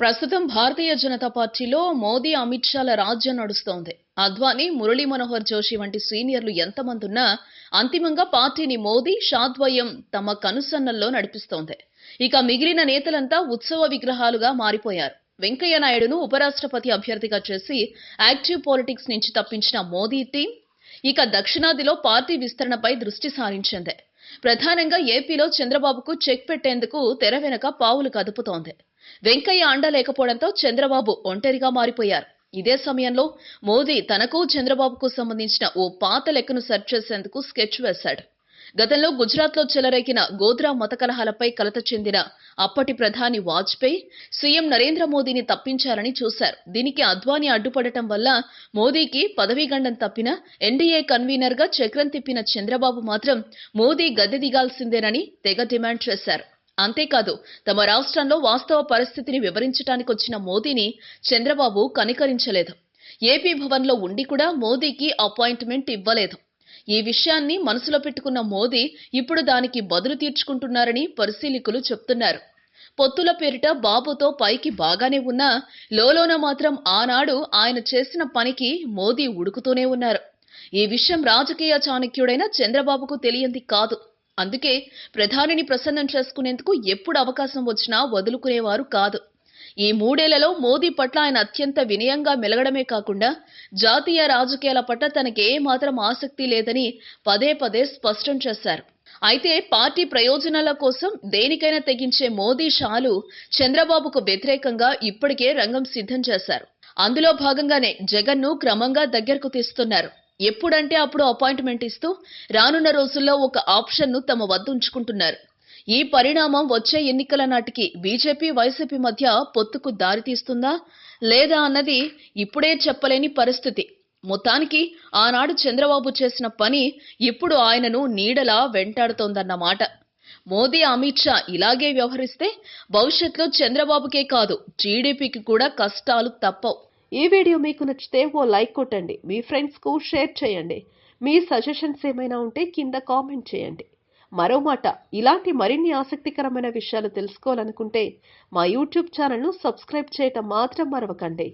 ప్రస్తుతం భారతీయ జనతా పార్టీలో మోదీ, అమిత్ షాల రాజ్యం నడుస్తోంది. అద్వానీ, మురళీ మనోహర్ జోషి వంటి సీనియర్లు ఎంతమందున్నా అంతిమంగా పార్టీని మోదీ, షా ద్వయం తమ కనుసన్నల్లో నడిపిస్తోంది. ఇక మిగిలిన నేతలంతా ఉత్సవ విగ్రహాలుగా మారిపోయారు. వెంకయ్య నాయుడును ఉపరాష్ట్రపతి అభ్యర్థిగా చేసి యాక్టివ్ పాలిటిక్స్ నుంచి తప్పించిన మోదీ టీం ఇక దక్షిణాదిలో పార్టీ విస్తరణపై దృష్టి సారించింది. ప్రధానంగా ఏపీలో చంద్రబాబుకు చెక్ పెట్టేందుకు తెర వెనక పావులు కదుపుతోంది. వెంకయ్య అండ లేకపోవడంతో చంద్రబాబు ఒంటరిగా మారిపోయారు. ఇదే సమయంలో మోదీ తనకు చంద్రబాబుకు సంబంధించిన ఓ పాత లెక్కను సెర్చ్ చేసేందుకు స్కెచ్ వేశాడు. గతంలో గుజరాత్లో చెలరేగిన గోధ్రా మత కలహాలపై కలత చెందిన అప్పటి ప్రధాని వాజ్పేయి సీఎం నరేంద్ర మోదీని తప్పించారని చూశారు. దీనికి అద్వానీ అడ్డుపడటం వల్ల మోదీకి పదవీగండం తప్పిన ఎన్డీఏ కన్వీనర్ గా చక్రం తిప్పిన చంద్రబాబు మాత్రం మోదీ గద్దె దిగాల్సిందేనని తెగ డిమాండ్ చేశారు. అంతేకాదు, తమ రాష్ట్రంలో వాస్తవ పరిస్థితిని వివరించడానికి వచ్చిన మోదీని చంద్రబాబు కనికరించలేదు. ఏపీ భవన్లో ఉండి కూడా మోదీకి అపాయింట్మెంట్ ఇవ్వలేదు. ఈ విషయాన్ని మనసులో పెట్టుకున్న మోదీ ఇప్పుడు దానికి బదులు తీర్చుకుంటున్నారని పరిశీలకులు చెప్తున్నారు. పొత్తుల పేరిట బాబుతో పైకి బాగానే ఉన్నా లోలోన మాత్రం ఆనాడు ఆయన చేసిన పనికి మోదీ ఉడుకుతూనే ఉన్నారు. ఈ విషయం రాజకీయ చాణక్యుడైన చంద్రబాబుకు తెలియంది కాదు. అందుకే ప్రధానిని ప్రసన్నం చేసుకునేందుకు ఎప్పుడు అవకాశం వచ్చినా వదులుకునేవారు కాదు. ఈ 3 ఏళ్లలో మోదీ పట్ల ఆయన అత్యంత వినయంగా మెలగడమే కాకుండా జాతీయ రాజకీయాల పట్ల తనకే మాత్రం ఆసక్తి లేదని పదే పదే స్పష్టం చేశారు. అయితే పార్టీ ప్రయోజనాల కోసం దేనికైనా తెగించే మోదీ, షాలు చంద్రబాబుకు వ్యతిరేకంగా ఇప్పటికే రంగం సిద్ధం చేశారు. అందులో భాగంగానే జగన్ను క్రమంగా దగ్గరకు తీస్తున్నారు. ఎప్పుడంటే అప్పుడు అపాయింట్మెంట్ ఇస్తూ రానున్న రోజుల్లో ఒక ఆప్షన్ను తమ వద్ద ఉంచుకుంటున్నారు. ఈ పరిణామం వచ్చే ఎన్నికల నాటికి బీజేపీ, వైసీపీ మధ్య పొత్తుకు దారితీస్తుందా లేదా అన్నది ఇప్పుడే చెప్పలేని పరిస్థితి. మొత్తానికి ఆనాడు చంద్రబాబు చేసిన పని ఇప్పుడు ఆయనను నీడలా వెంటాడుతోందన్నమాట. మోదీ, అమిత్ షా ఇలాగే వ్యవహరిస్తే భవిష్యత్తులో చంద్రబాబుకే కాదు టీడీపీకి కూడా కష్టాలు తప్పవు. ఈ వీడియో మీకు నచ్చితే ఓ లైక్ కొట్టండి, మీ ఫ్రెండ్స్కు షేర్ చేయండి. మీ సజెషన్స్ ఏమైనా ఉంటే కింద కామెంట్ చేయండి. మరో మాట, ఇలాంటి మరిన్ని ఆసక్తికరమైన విషయాలు తెలుసుకోవాలనుకుంటే మా యూట్యూబ్ ఛానల్ను సబ్స్క్రైబ్ చేయటం మాత్రం మరవకండి.